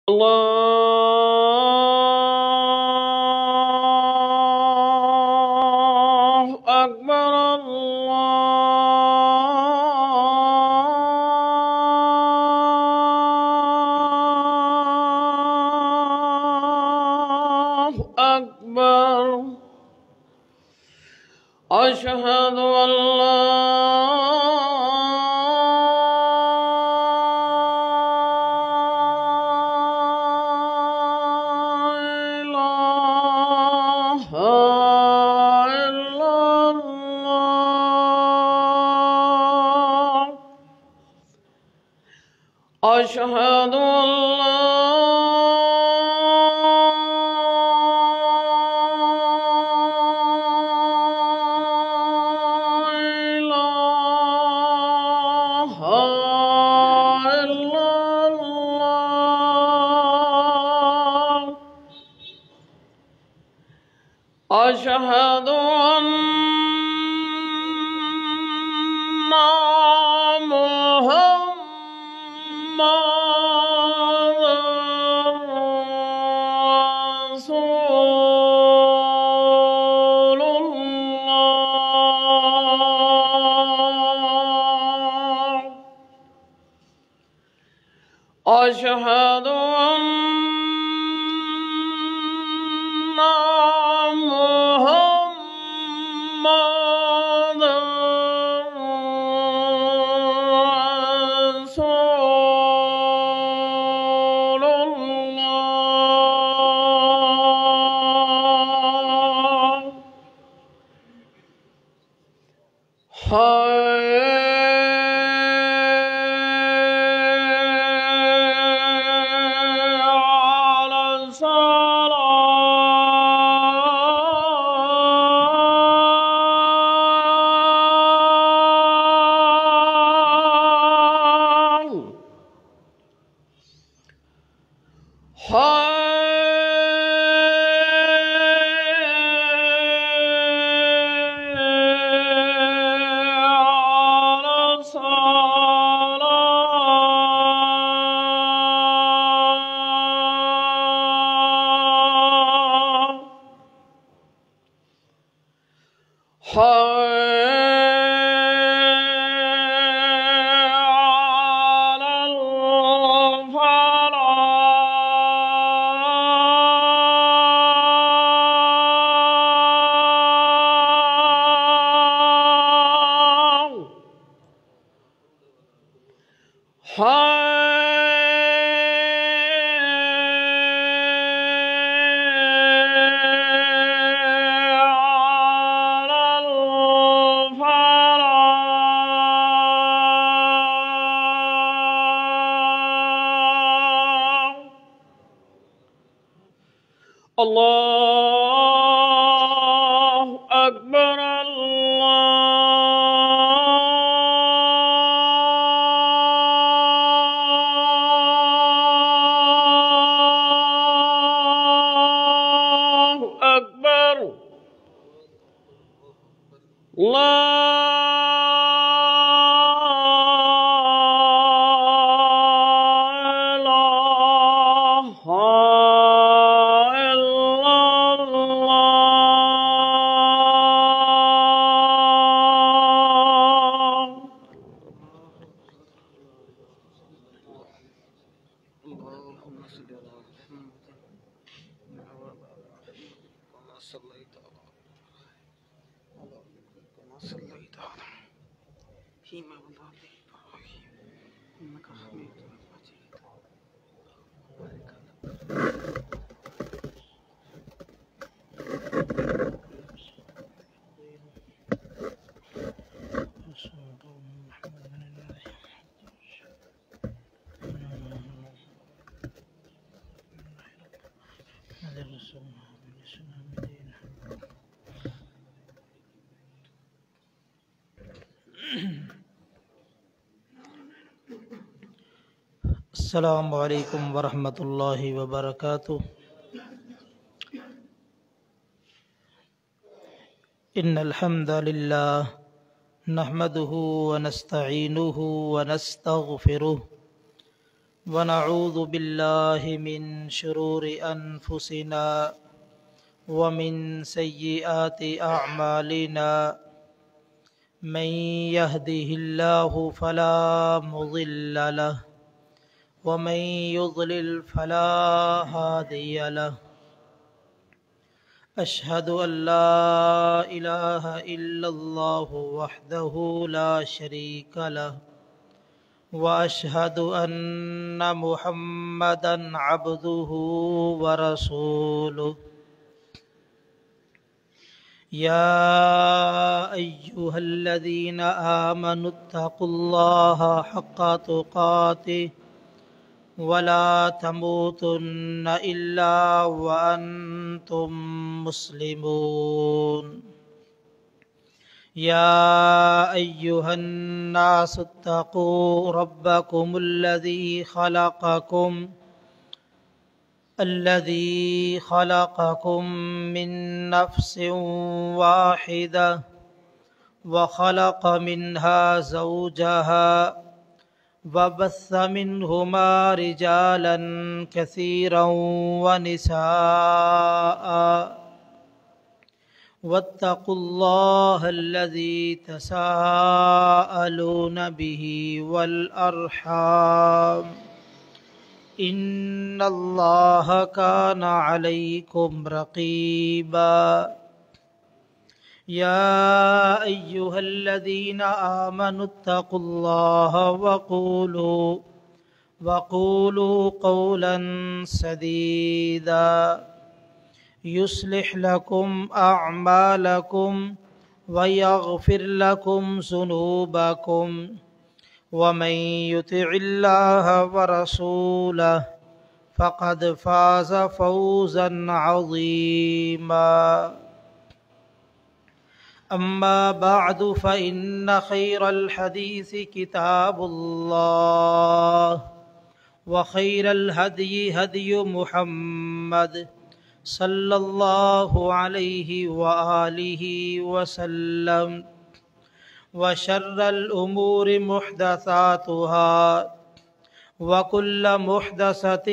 الله أكبر الله أكبر أشهد أن لا أشهد أن لا إله إلا الله أشهد أن رسول الله أشهد أن محمد رسول الله حي على الصلاة حي الله أكبر الله أكبر لا السلام علیکم ورحمۃ اللہ وبرکاتہ۔ ان الحمد للہ نحمده ونستعینه ونستغفره ونعوذ بالله من شرور أنفسنا ومن سيئات أعمالنا من يهده الله فلا مضل له ومن يضلل فلا هادي له أشهد أن لا إله إلا الله وحده لا شريك له وأشهد أن محمدًا عبده ورسوله يا أيها الذين آمنوا اتقوا الله حق تقاته ولا تموتن إلا وأنتم مسلمون يا أيها الناس اتقوا ربكم الذي خلقكم من نفس واحدة وخلق منها زوجها وبث منهما رجالا كثيرا ونساء واتقوا الله الذي تساءلون به والأرحام إن الله كان عليكم رقيبا يا أيها الذين آمنوا اتقوا الله وقولوا قولا سديدا يصلح لكم أعمالكم ويغفر لكم ذنوبكم ومن يطع الله ورسوله فقد فاز فوزا عظيما أما بعد فإن خير الحديث كتاب الله وخير الهدي هدي محمد صلى الله عليه وآله وسلم وشر الأمور محدثاتها وكل محدثة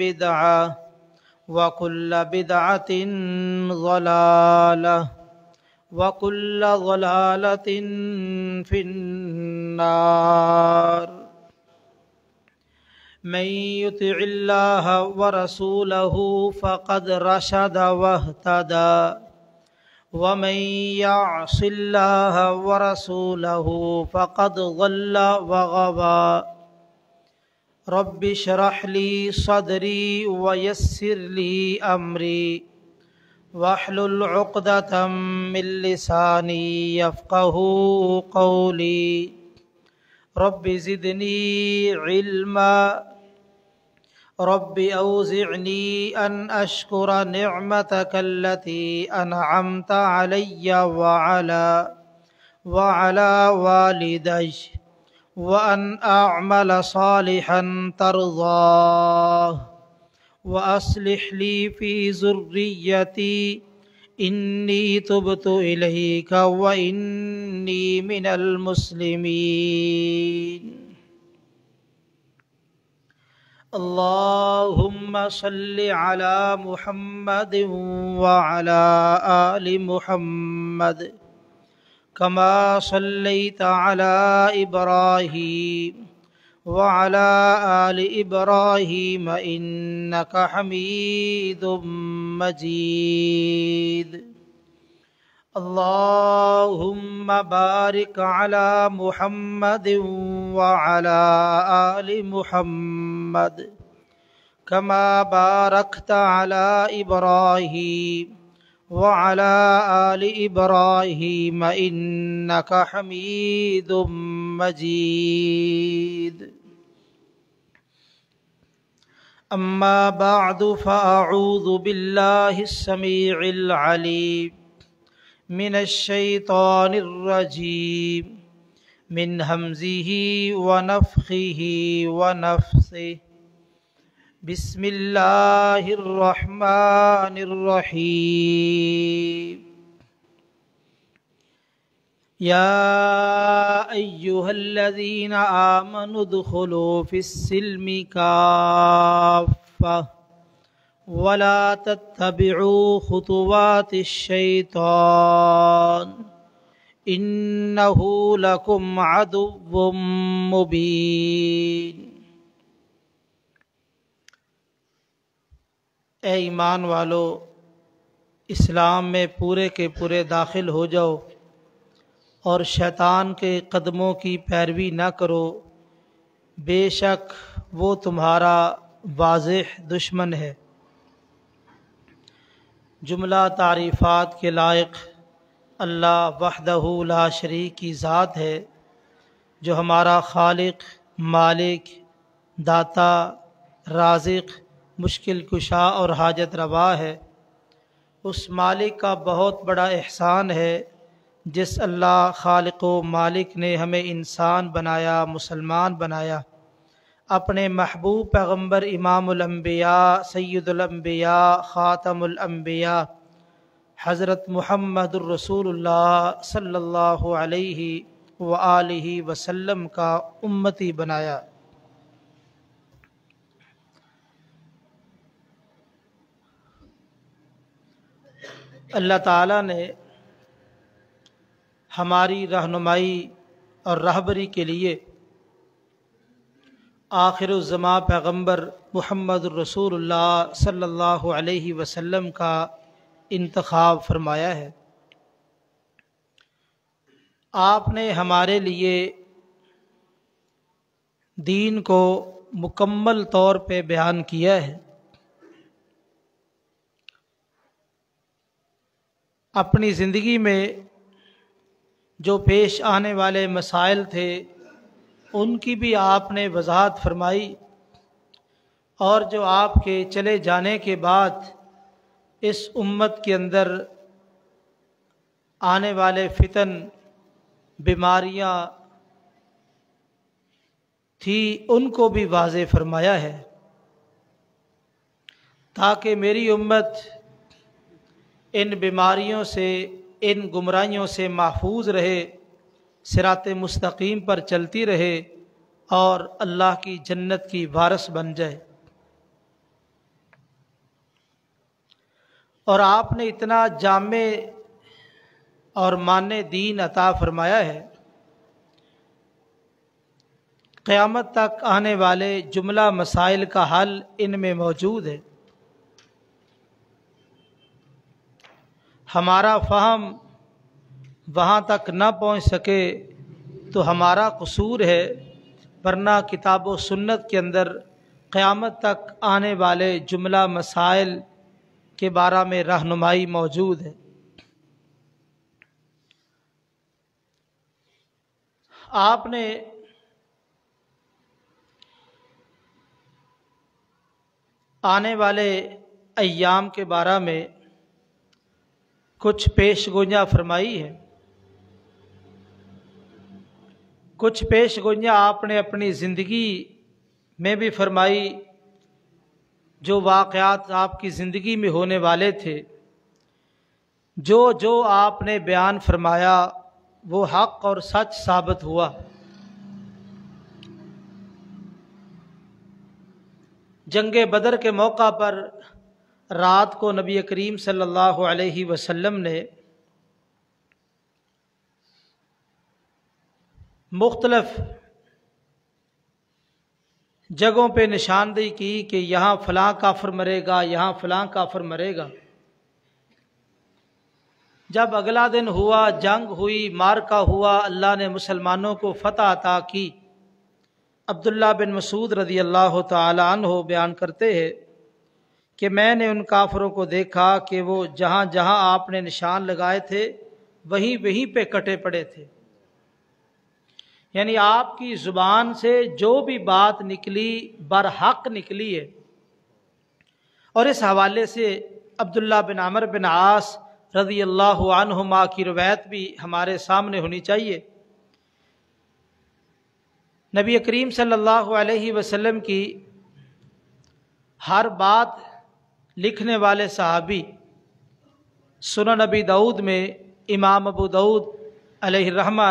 بدعة وكل بدعة ضلالة وكل ضلالة في النار من يطع الله ورسوله فقد رشد واهتدى ومن يعص الله ورسوله فقد ضل وغوى رب اشرح لي صدري ويسر لي أمري واحلل عقدة من لساني يفقه قولي رب زدني علما رب أوزعني أن أشكر نعمتك التي أنعمت علي وعلى والدي وأن أعمل صالحا ترضاه وأصلح لي في ذريتي إني تبت إليك وإني من المسلمين اللهم صل على محمد وعلى آل محمد كما صليت على إبراهيم وعلى آل إبراهيم إنك حميد مجيد اللهم بارك على محمد وعلى آل محمد كما باركت على إبراهيم وعلى آل إبراهيم إنك حميد مجيد أما بعد فأعوذ بالله السميع العليم من الشيطان الرجيم من همزه ونفخه ونفثه بسم الله الرحمن الرحيم یا ایہا الذین آمنوا ادخلوا فی السلم کافہ ولا تتبعوا خطوات الشیطان انہ لکم عدو مبین۔ اے ایمان والو، اسلام میں پورے کے پورے داخل ہو جاؤ اور شیطان کے قدموں کی پیروی نہ کرو، بے شک وہ تمہارا واضح دشمن ہے۔ جملہ تعریفات کے لائق اللہ وحدہ لا شریک کی ذات ہے، جو ہمارا خالق، مالک، داتا، رازق، مشکل کشا اور حاجت روا ہے۔ اس مالک کا بہت بڑا احسان ہے جس اللہ خالق و مالک نے ہمیں انسان بنایا، مسلمان بنایا، اپنے محبوب پیغمبر امام الانبیاء، سید الانبیاء، خاتم الانبیاء حضرت محمد الرسول اللہ صلی اللہ علیہ وآلہ وسلم کا امتی بنایا۔ اللہ تعالیٰ نے ہماری رہنمائی اور رہبری کے لیے آخر الزماں پیغمبر محمد الرسول اللہ صلی اللہ علیہ وسلم کا انتخاب فرمایا ہے۔ آپ نے ہمارے لیے دین کو مکمل طور پہ بیان کیا ہے۔ اپنی زندگی میں جو پیش آنے والے مسائل تھے ان کی بھی آپ نے وضاحت فرمائی، اور جو آپ کے چلے جانے کے بعد اس امت کے اندر آنے والے فتن، بیماریاں تھی، ان کو بھی واضح فرمایا ہے، تاکہ میری امت ان بیماریوں سے، ان گمراہیوں سے محفوظ رہے، صراط مستقیم پر چلتی رہے اور اللہ کی جنت کی وارث بن جائے۔ اور آپ نے اتنا جامع اور مانع دین عطا فرمایا ہے، قیامت تک آنے والے جملہ مسائل کا حل ان میں موجود ہے۔ ہمارا فہم وہاں تک نہ پہنچ سکے تو ہمارا قصور ہے، ورنہ کتاب و سنت کے اندر قیامت تک آنے والے جملہ مسائل کے بارے میں رہنمائی موجود ہے۔ آپ نے آنے والے ایام کے بارے میں کچھ پیش گوئیاں فرمائی ہیں۔ کچھ پیش گوئیاں آپ نے اپنی زندگی میں بھی فرمائی، جو واقعات آپ کی زندگی میں ہونے والے تھے، جو آپ نے بیان فرمایا وہ حق اور سچ ثابت ہوا۔ جنگ بدر کے موقع پر رات کو نبی کریم صلی اللہ علیہ وسلم نے مختلف جگہوں پہ نشاندہی کی کہ یہاں فلاں کافر مرے گا، یہاں فلاں کافر مرے گا۔ جب اگلا دن ہوا، جنگ ہوئی، معرکہ ہوا، اللہ نے مسلمانوں کو فتح عطا کی۔ عبداللہ بن مسعود رضی اللہ تعالی عنہ بیان کرتے ہیں کہ میں نے ان کافروں کو دیکھا کہ وہ جہاں جہاں آپ نے نشان لگائے تھے وہیں پہ کٹے پڑے تھے، یعنی آپ کی زبان سے جو بھی بات نکلی برحق نکلی ہے۔ اور اس حوالے سے عبداللہ بن عمرو بن عاص رضی اللہ عنہما کی روایت بھی ہمارے سامنے ہونی چاہیے۔ نبی کریم صلی اللہ علیہ وسلم کی ہر بات لکھنے والے صحابی، سنن نبی داؤد میں امام ابو داؤد علیہ الرحمہ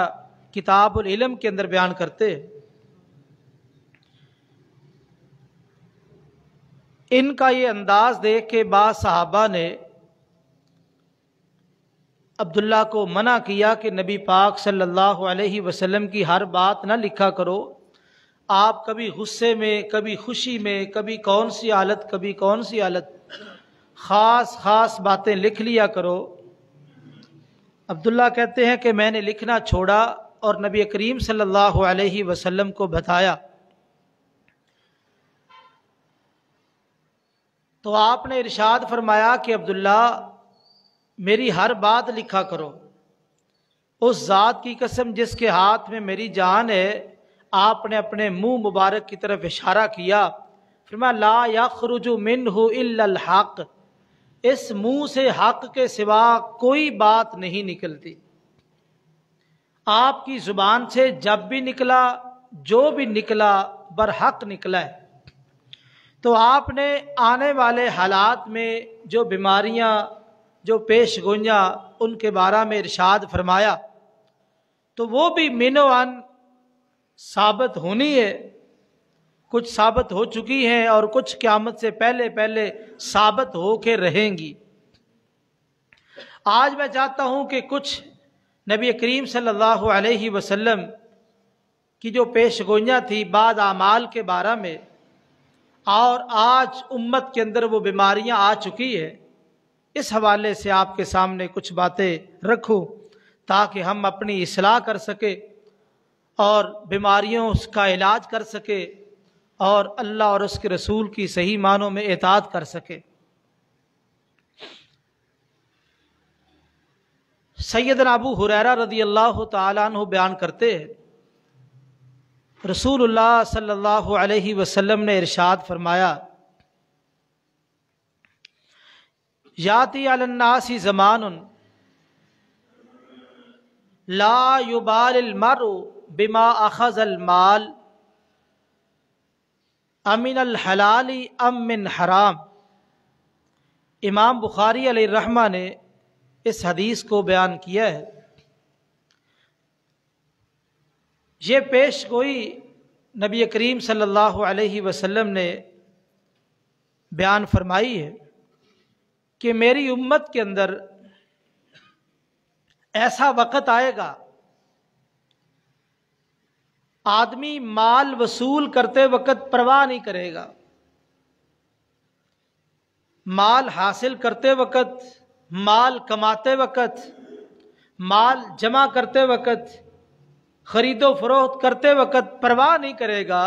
کتاب العلم کے اندر بیان کرتے ہیں، ان کا یہ انداز دیکھ کے بعض صحابہ نے عبداللہ کو منع کیا کہ نبی پاک صلی اللہ علیہ وسلم کی ہر بات نہ لکھا کرو، آپ کبھی غصے میں، کبھی خوشی میں، کبھی کون سی حالت، کبھی کون سی حالت، خاص خاص باتیں لکھ لیا کرو۔ عبداللہ کہتے ہیں کہ میں نے لکھنا چھوڑا اور نبی کریم صلی اللہ علیہ وسلم کو بتایا تو آپ نے ارشاد فرمایا کہ عبداللہ میری ہر بات لکھا کرو، اس ذات کی قسم جس کے ہاتھ میں میری جان ہے، آپ نے اپنے منہ مبارک کی طرف اشارہ کیا، فرمایا لا یخرج منہ الا الحق، اس منہ سے حق کے سوا کوئی بات نہیں نکلتی۔ آپ کی زبان سے جب بھی نکلا، جو بھی نکلا برحق نکلا ہے۔ تو آپ نے آنے والے حالات میں جو بیماریاں، جو پیش گوئیاں، ان کے بارے میں ارشاد فرمایا تو وہ بھی من و عن ثابت ہونی ہے، کچھ ثابت ہو چکی ہیں اور کچھ قیامت سے پہلے پہلے ثابت ہو کے رہیں گی۔ آج میں چاہتا ہوں کہ کچھ نبی کریم صلی اللہ علیہ وسلم کی جو پیش گوئیاں تھی بعض اعمال کے بارے میں، اور آج امت کے اندر وہ بیماریاں آ چکی ہے، اس حوالے سے آپ کے سامنے کچھ باتیں رکھوں تاکہ ہم اپنی اصلاح کر سکیں اور بیماریوں کا علاج کر سکے اور اللہ اور اس کے رسول کی صحیح معنوں میں اطاعت کر سکے۔ سیدنا ابو ہریرہ رضی اللہ تعالیٰ عنہ بیان کرتے ہیں، رسول اللہ صلی اللہ علیہ وسلم نے ارشاد فرمایا یاتی علی الناس زمان لا یبال المرء بما اخذ المال امن الحلال ام من حرام۔ امام بخاری علیہ الرحمہ نے اس حدیث کو بیان کیا ہے۔ یہ پیش گوئی نبی کریم صلی اللہ علیہ وسلم نے بیان فرمائی ہے کہ میری امت کے اندر ایسا وقت آئے گا آدمی مال وصول کرتے وقت پرواہ نہیں کرے گا، مال حاصل کرتے وقت، مال کماتے وقت، مال جمع کرتے وقت، خرید و فروخت کرتے وقت پرواہ نہیں کرے گا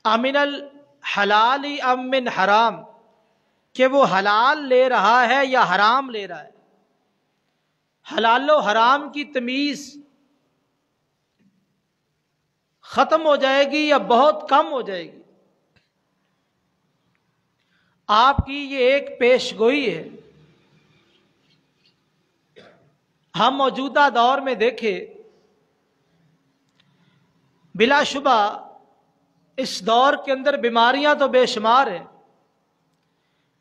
امن الحلال ام من حرام، کہ وہ حلال لے رہا ہے یا حرام لے رہا ہے۔ حلال و حرام کی تمیز ختم ہو جائے گی یا بہت کم ہو جائے گی۔ آپ کی یہ ایک پیش گوئی ہے۔ ہم موجودہ دور میں دیکھیں، بلا شبہ اس دور کے اندر بیماریاں تو بے شمار ہیں،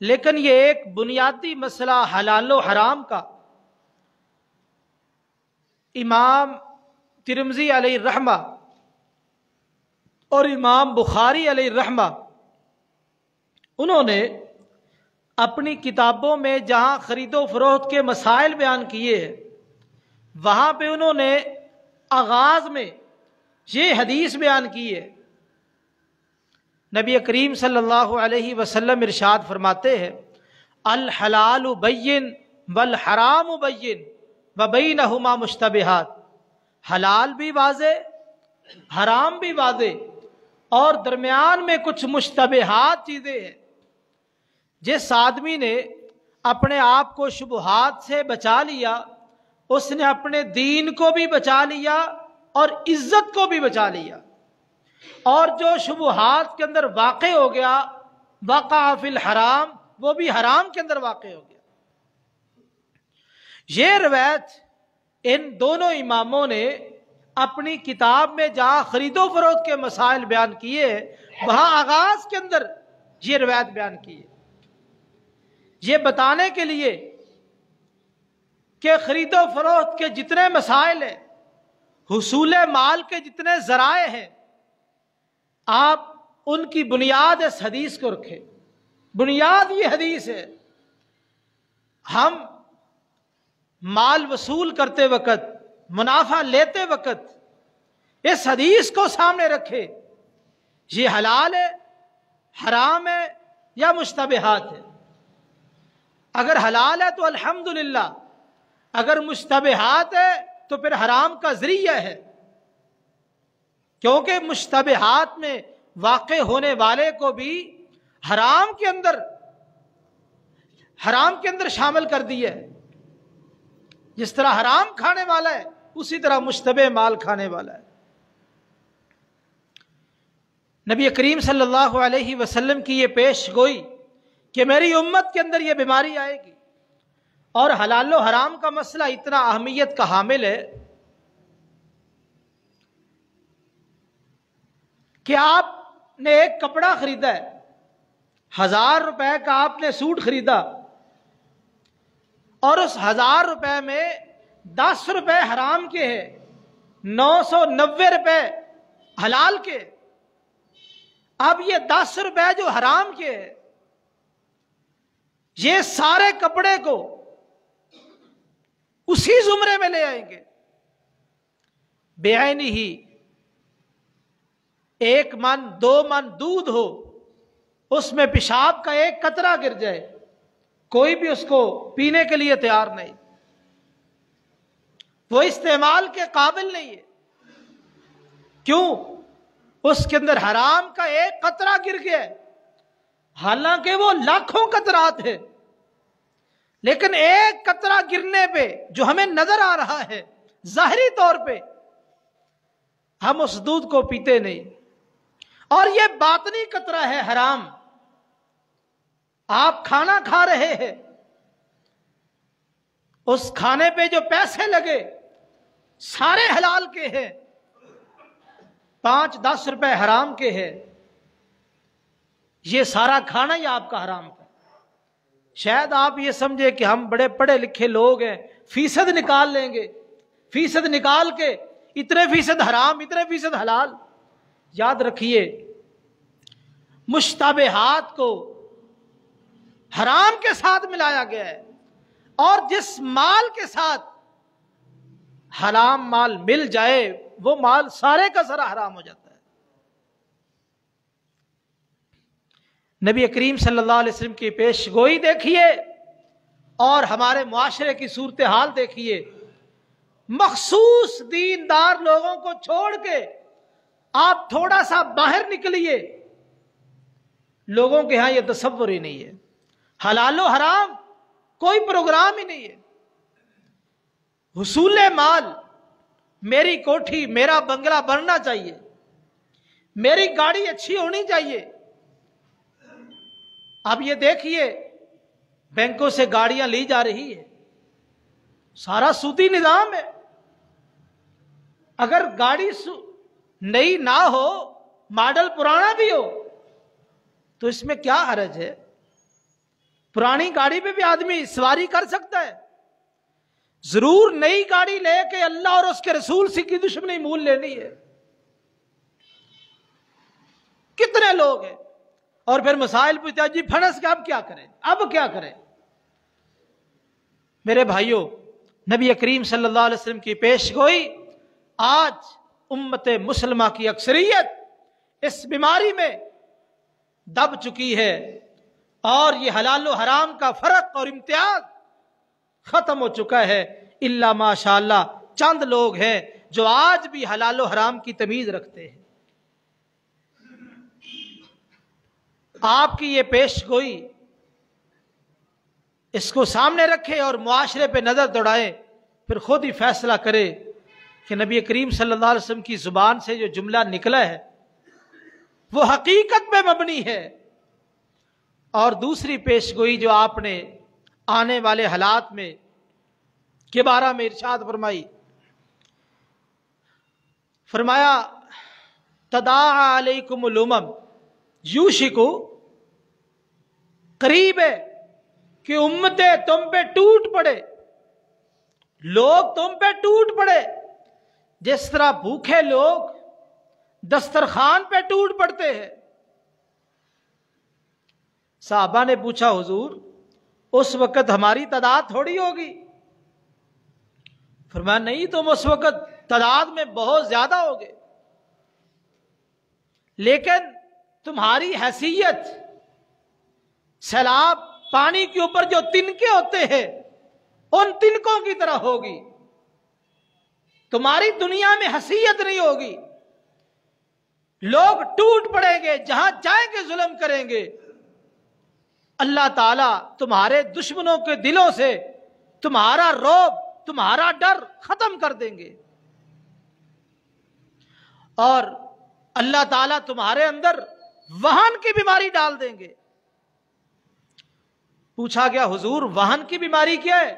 لیکن یہ ایک بنیادی مسئلہ حلال و حرام کا امام ترمذی علیہ الرحمہ اور امام بخاری علیہ الرحمہ انہوں نے اپنی کتابوں میں جہاں خرید و فروخت کے مسائل بیان کیے ہیں، وہاں پہ انہوں نے آغاز میں یہ حدیث بیان کی ہے۔ نبی کریم صلی اللہ علیہ وسلم ارشاد فرماتے ہیں الحلال بین والحرام بین وبینہما مشتبہات، حلال بھی واضح، حرام بھی واضح، اور درمیان میں کچھ مشتبہات چیزیں ہیں۔ جس آدمی نے اپنے آپ کو شبہات سے بچا لیا، اس نے اپنے دین کو بھی بچا لیا اور عزت کو بھی بچا لیا، اور جو شبہات کے اندر واقع ہو گیا وقع فی الحرام، وہ بھی حرام کے اندر واقع ہو گیا۔ یہ روایت ان دونوں اماموں نے اپنی کتاب میں جہاں خرید و فروخت کے مسائل بیان کیے وہاں آغاز کے اندر یہ روایت بیان کی ہے، یہ بتانے کے لیے کہ خرید و فروخت کے جتنے مسائل ہیں، حصول مال کے جتنے ذرائع ہیں، آپ ان کی بنیاد اس حدیث کو رکھیں۔ بنیاد یہ حدیث ہے۔ ہم مال وصول کرتے وقت، منافع لیتے وقت اس حدیث کو سامنے رکھے، یہ حلال ہے، حرام ہے یا مشتبہات ہے۔ اگر حلال ہے تو الحمدللہ، اگر مشتبہات ہے تو پھر حرام کا ذریعہ ہے، کیونکہ مشتبہات میں واقع ہونے والے کو بھی حرام کے اندر شامل کر دیا ہے۔ جس طرح حرام کھانے والا ہے اسی طرح مشتبہ مال کھانے والا ہے۔ نبی کریم صلی اللہ علیہ وسلم کی یہ پیش گوئی کہ میری امت کے اندر یہ بیماری آئے گی، اور حلال و حرام کا مسئلہ اتنا اہمیت کا حامل ہے کہ آپ نے ایک کپڑا خریدا ہے، 1000 روپے کا آپ نے سوٹ خریدا، اور اس 1000 روپے میں 10 روپے حرام کے ہیں، 990 روپے حلال کے۔ اب یہ 10 روپے جو حرام کے ہیں، یہ سارے کپڑے کو اسی زمرے میں لے آئیں گے۔ بے عینی ہی 1 من 2 من دودھ ہو، اس میں پیشاب کا ایک قطرہ گر جائے، کوئی بھی اس کو پینے کے لیے تیار نہیں، وہ استعمال کے قابل نہیں ہے۔ کیوں؟ اس کے اندر حرام کا ایک قطرہ گر گیا ہے، حالانکہ وہ لاکھوں قطرات ہیں، لیکن ایک قطرہ گرنے پہ جو ہمیں نظر آ رہا ہے ظاہری طور پہ، ہم اس دودھ کو پیتے نہیں، اور یہ باطنی قطرہ ہے حرام۔ آپ کھانا کھا رہے ہیں، اس کھانے پہ جو پیسے لگے سارے حلال کے ہیں، 5-10 روپے حرام کے ہیں، یہ سارا کھانا ہی آپ کا حرام کا۔ شاید آپ یہ سمجھے کہ ہم بڑے پڑھے لکھے لوگ ہیں، فیصد نکال لیں گے، فیصد نکال کے اتنے فیصد حرام اتنے فیصد حلال۔ یاد رکھیے، مشتبہات کو حرام کے ساتھ ملایا گیا ہے، اور جس مال کے ساتھ حرام مال مل جائے وہ مال سارے کا سارا حرام ہو جاتا ہے۔ نبی کریم صلی اللہ علیہ وسلم کی پیش گوئی دیکھیے اور ہمارے معاشرے کی صورتحال دیکھیے۔ مخصوص دیندار لوگوں کو چھوڑ کے آپ تھوڑا سا باہر نکلیے، لوگوں کے ہاں یہ تصور ہی نہیں ہے، حلال و حرام کوئی پروگرام ہی نہیں ہے۔ حصول مال، میری کوٹھی میرا بنگلہ بننا چاہیے، میری گاڑی اچھی ہونی چاہیے۔ اب یہ دیکھیے، بینکوں سے گاڑیاں لی جا رہی ہے، سارا سودی نظام ہے۔ اگر گاڑی نئی نہ ہو، ماڈل پرانا بھی ہو، تو اس میں کیا حرج ہے؟ پرانی گاڑی پہ بھی آدمی سواری کر سکتا ہے۔ ضرور نئی گاڑی لے کے اللہ اور اس کے رسول سے کی دشمنی مول لینی ہے؟ کتنے لوگ ہیں، اور پھر مسائل پوچھتے ہیں جی پھنس کے اب کیا کریں، اب کیا کریں؟ میرے بھائیوں، نبی کریم صلی اللہ علیہ وسلم کی پیش گوئی، آج امت مسلمہ کی اکثریت اس بیماری میں دب چکی ہے، اور یہ حلال و حرام کا فرق اور امتیاز ختم ہو چکا ہے۔ الا ماشاء اللہ چند لوگ ہیں جو آج بھی حلال و حرام کی تمیز رکھتے ہیں۔ آپ کی یہ پیش گوئی اس کو سامنے رکھے اور معاشرے پہ نظر دوڑائے، پھر خود ہی فیصلہ کرے کہ نبی کریم صلی اللہ علیہ وسلم کی زبان سے جو جملہ نکلا ہے وہ حقیقت پہ مبنی ہے۔ اور دوسری پیش گوئی جو آپ نے آنے والے حالات میں کے بارے میں ارشاد فرمائی، فرمایا تداعی علیکم الامم یوشکو، قریب ہے کہ امتیں تم پہ ٹوٹ پڑے، لوگ تم پہ ٹوٹ پڑے جس طرح بھوکے لوگ دسترخوان پہ ٹوٹ پڑتے ہیں۔ صحابہ نے پوچھا حضور اس وقت ہماری تعداد تھوڑی ہوگی؟ فرمایا نہیں، تم اس وقت تعداد میں بہت زیادہ ہوگے، لیکن تمہاری حیثیت سیلاب پانی کے اوپر جو تنکے ہوتے ہیں ان تنکوں کی طرح ہوگی، تمہاری دنیا میں حیثیت نہیں ہوگی، لوگ ٹوٹ پڑیں گے، جہاں جائیں گے ظلم کریں گے، اللہ تعالیٰ تمہارے دشمنوں کے دلوں سے تمہارا رعب، تمہارا ڈر ختم کر دیں گے، اور اللہ تعالیٰ تمہارے اندر وہن کی بیماری ڈال دیں گے۔ پوچھا گیا حضور وہن کی بیماری کیا ہے؟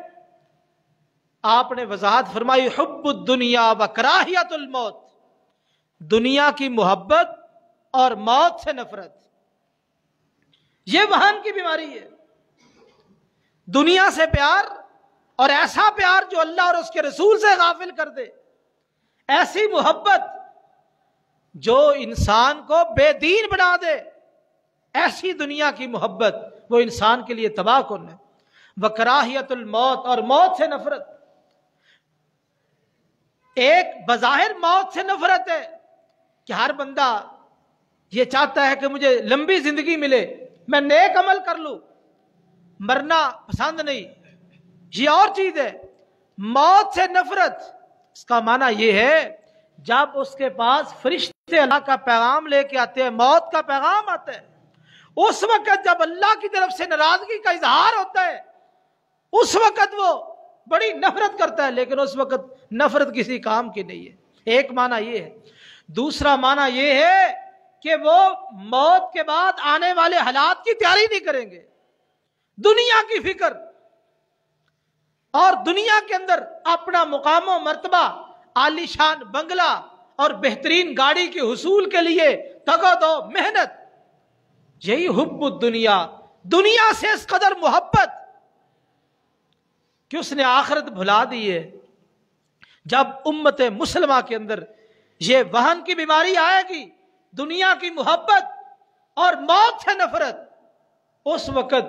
آپ نے وضاحت فرمائی حب الدنیا و کراہیت الموت، دنیا کی محبت اور موت سے نفرت، یہ وہن کی بیماری ہے۔ دنیا سے پیار، اور ایسا پیار جو اللہ اور اس کے رسول سے غافل کر دے، ایسی محبت جو انسان کو بے دین بنا دے، ایسی دنیا کی محبت وہ انسان کے لیے تباہ کن ہے۔ وکراہیت الموت، اور موت سے نفرت۔ ایک بظاہر موت سے نفرت ہے کہ ہر بندہ یہ چاہتا ہے کہ مجھے لمبی زندگی ملے، میں نیک عمل کر لوں، مرنا پسند نہیں، یہ اور چیز ہے۔ موت سے نفرت، اس کا معنی یہ ہے جب اس کے پاس فرشتے اللہ کا پیغام لے کے آتے ہیں، موت کا پیغام آتا ہے، اس وقت جب اللہ کی طرف سے ناراضگی کا اظہار ہوتا ہے، اس وقت وہ بڑی نفرت کرتا ہے، لیکن اس وقت نفرت کسی کام کی نہیں ہے۔ ایک معنی یہ ہے۔ دوسرا معنی یہ ہے کہ وہ موت کے بعد آنے والے حالات کی تیاری نہیں کریں گے، دنیا کی فکر، اور دنیا کے اندر اپنا مقام و مرتبہ، عالی شان بنگلہ اور بہترین گاڑی کے حصول کے لیے تگود و محنت، یہی حب الدنیا، دنیا سے اس قدر محبت کہ اس نے آخرت بھلا دی ہے۔ جب امت مسلمہ کے اندر یہ وہن کی بیماری آئے گی، دنیا کی محبت اور موت سے نفرت، اس وقت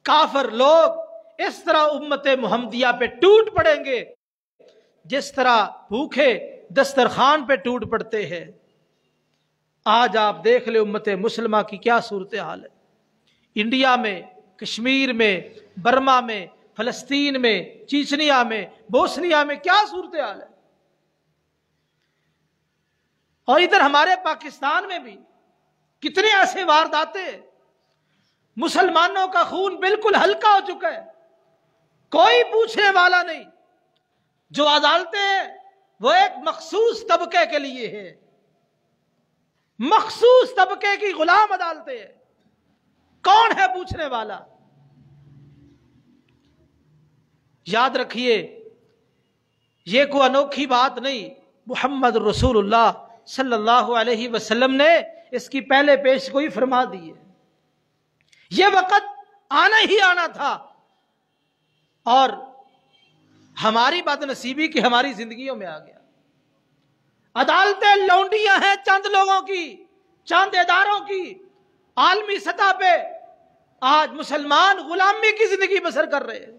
کافر لوگ اس طرح امت محمدیہ پہ ٹوٹ پڑیں گے جس طرح بھوکے دسترخوان پہ ٹوٹ پڑتے ہیں۔ آج آپ دیکھ لیں امت مسلمہ کی کیا صورتحال ہے۔ انڈیا میں، کشمیر میں، برما میں، فلسطین میں، چیچنیا میں، بوسنیا میں کیا صورتحال ہے، اور ادھر ہمارے پاکستان میں بھی کتنے ایسے وارداتیں، مسلمانوں کا خون بالکل ہلکا ہو چکا ہے، کوئی پوچھنے والا نہیں۔ جو عدالتیں ہیں وہ ایک مخصوص طبقے کے لیے ہے، مخصوص طبقے کی غلام عدالتیں ہیں، کون ہے پوچھنے والا؟ یاد رکھیے یہ کوئی انوکھی بات نہیں، محمد رسول اللہ صلی اللہ علیہ وسلم نے اس کی پہلے پیش گوئی فرما دی ہے۔ یہ وقت آنا ہی آنا تھا، اور ہماری بد نصیبی کی ہماری زندگیوں میں آ گیا۔ عدالتیں لونڈیاں ہیں چند لوگوں کی، چند اداروں کی، عالمی سطح پہ آج مسلمان غلامی کی زندگی بسر کر رہے ہیں۔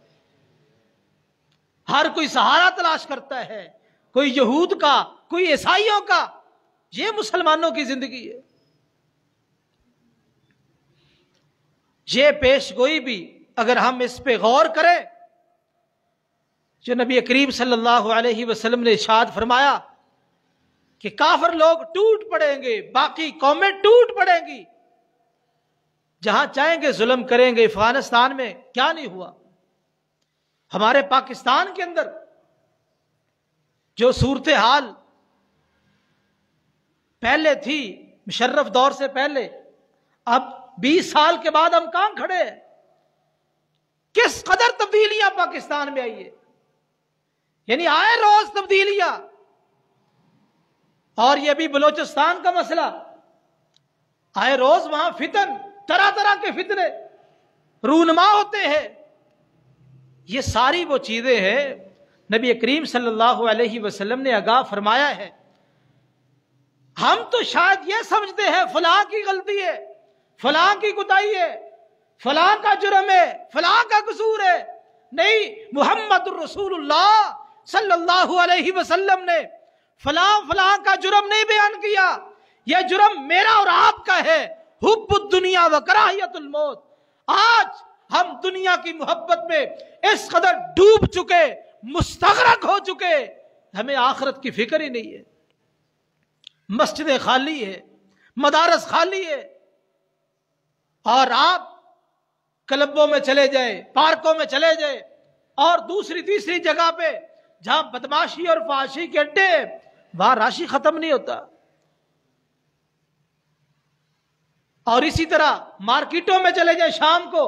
ہر کوئی سہارا تلاش کرتا ہے، کوئی یہود کا، کوئی عیسائیوں کا، یہ مسلمانوں کی زندگی ہے۔ یہ پیش گوئی بھی اگر ہم اس پہ غور کریں، جو نبی کریم صلی اللہ علیہ وسلم نے ارشاد فرمایا کہ کافر لوگ ٹوٹ پڑیں گے، باقی قومیں ٹوٹ پڑیں گی، جہاں چاہیں گے ظلم کریں گے۔ افغانستان میں کیا نہیں ہوا، ہمارے پاکستان کے اندر جو صورتحال پہلے تھی مشرف دور سے پہلے، اب 20 سال کے بعد ہم کہاں کھڑے ہیں؟ کس قدر تبدیلیاں پاکستان میں آئی ہے، یعنی آئے روز تبدیلیاں۔ اور یہ بھی بلوچستان کا مسئلہ، آئے روز وہاں فتن، طرح طرح کے فتنے رونما ہوتے ہیں۔ یہ ساری وہ چیزیں ہیں نبی کریم صلی اللہ علیہ وسلم نے آگاہ فرمایا ہے، ہم تو شاید یہ سمجھتے ہیں فلاں کی غلطی ہے، فلاں کی کوتاہی ہے، فلاں کا جرم ہے، فلاں کا قصور ہے. نہیں، محمد الرسول اللہ صلی اللہ علیہ وسلم نے فلاں فلاں کا جرم نہیں بیان کیا. یہ جرم میرا اور آپ کا ہے، حب الدنیا و کراہیت الموت. آج ہم دنیا کی محبت میں اس قدر ڈوب چکے، مستغرق ہو چکے، ہمیں آخرت کی فکر ہی نہیں ہے. مسجدیں خالی ہے، مدارس خالی ہے، اور آپ کلبوں میں چلے جائیں، پارکوں میں چلے جائیں، اور دوسری تیسری جگہ پہ جہاں بدماشی اور فحاشی کے اڈے، وہاں راشی ختم نہیں ہوتا. اور اسی طرح مارکیٹوں میں چلے جائیں شام کو،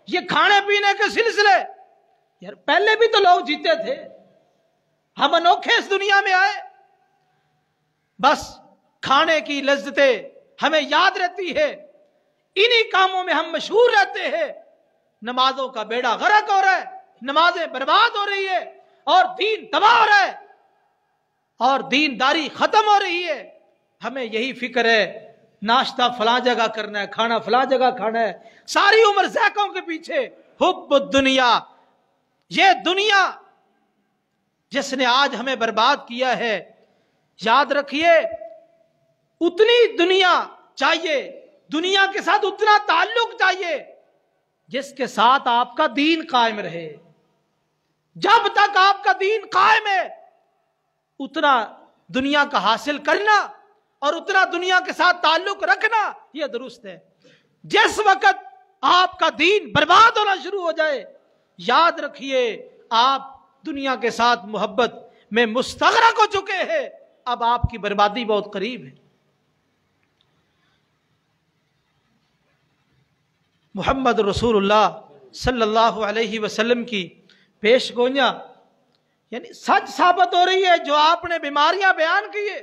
یہ کھانے پینے کے سلسلے، یار پہلے بھی تو لوگ جیتے تھے، ہم انوکھے اس دنیا میں آئے. بس کھانے کی لذتیں ہمیں یاد رہتی ہے، انہی کاموں میں ہم مشہور رہتے ہیں. نمازوں کا بیڑا غرق ہو رہا ہے، نمازیں برباد ہو رہی ہے، اور دین تباہ ہو رہا ہے، اور دینداری ختم ہو رہی ہے. ہمیں یہی فکر ہے، ناشتہ فلاں جگہ کرنا ہے، کھانا فلاں جگہ کھانا ہے، ساری عمر ذائقوں کے پیچھے. حب الدنیا، یہ دنیا جس نے آج ہمیں برباد کیا ہے. یاد رکھیے، اتنی دنیا چاہیے، دنیا کے ساتھ اتنا تعلق چاہیے جس کے ساتھ آپ کا دین قائم رہے. جب تک آپ کا دین قائم ہے، اتنا دنیا کا حاصل کرنا اور اتنا دنیا کے ساتھ تعلق رکھنا یہ درست ہے. جس وقت آپ کا دین برباد ہونا شروع ہو جائے، یاد رکھیے آپ دنیا کے ساتھ محبت میں مستغرق ہو چکے ہیں. اب آپ کی بربادی بہت قریب ہے. محمد رسول اللہ صلی اللہ علیہ وسلم کی پیش گوئیاں یعنی سچ ثابت ہو رہی ہے. جو آپ نے بیماریاں بیان کی ہے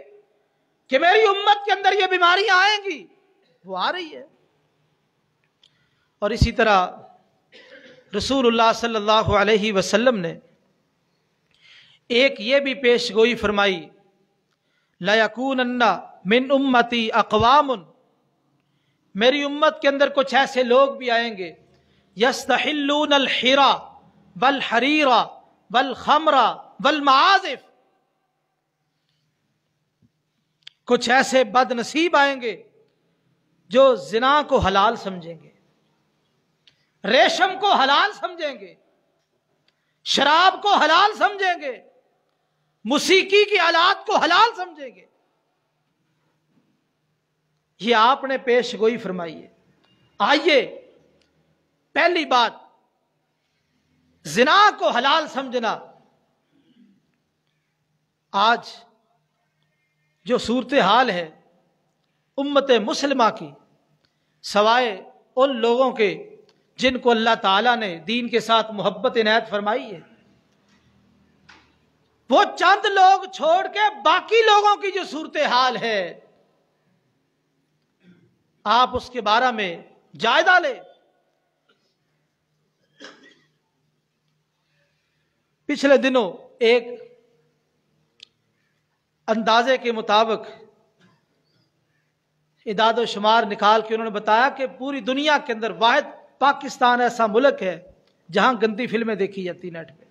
کہ میری امت کے اندر یہ بیماریاں آئیں گی، وہ آ رہی ہے. اور اسی طرح رسول اللہ صلی اللہ علیہ وسلم نے ایک یہ بھی پیش گوئی فرمائی، لَيَكُونَنَّ مِنْ أُمَّتِي أَقْوَامٌ، میری امت کے اندر کچھ ایسے لوگ بھی آئیں گے، يَسْتَحِلُّونَ الْحِرَى وَالْحَرِيرَ وَالْخَمْرَ وَالْمَعَازِفِ، کچھ ایسے بد نصیب آئیں گے جو زنا کو حلال سمجھیں گے، ریشم کو حلال سمجھیں گے، شراب کو حلال سمجھیں گے، موسیقی کی آلات کو حلال سمجھیں گے. یہ آپ نے پیش گوئی فرمائی ہے. آئیے، پہلی بات، زنا کو حلال سمجھنا. آج جو صورتحال ہے امت مسلمہ کی، سوائے ان لوگوں کے جن کو اللہ تعالیٰ نے دین کے ساتھ محبت عنایت فرمائی ہے، وہ چند لوگ چھوڑ کے باقی لوگوں کی جو صورتحال ہے، آپ اس کے بارے میں جائزہ لیں. پچھلے دنوں ایک اندازے کے مطابق اعداد و شمار نکال کے انہوں نے بتایا کہ پوری دنیا کے اندر واحد پاکستان ایسا ملک ہے جہاں گندی فلمیں دیکھی جاتی نیٹ پہ.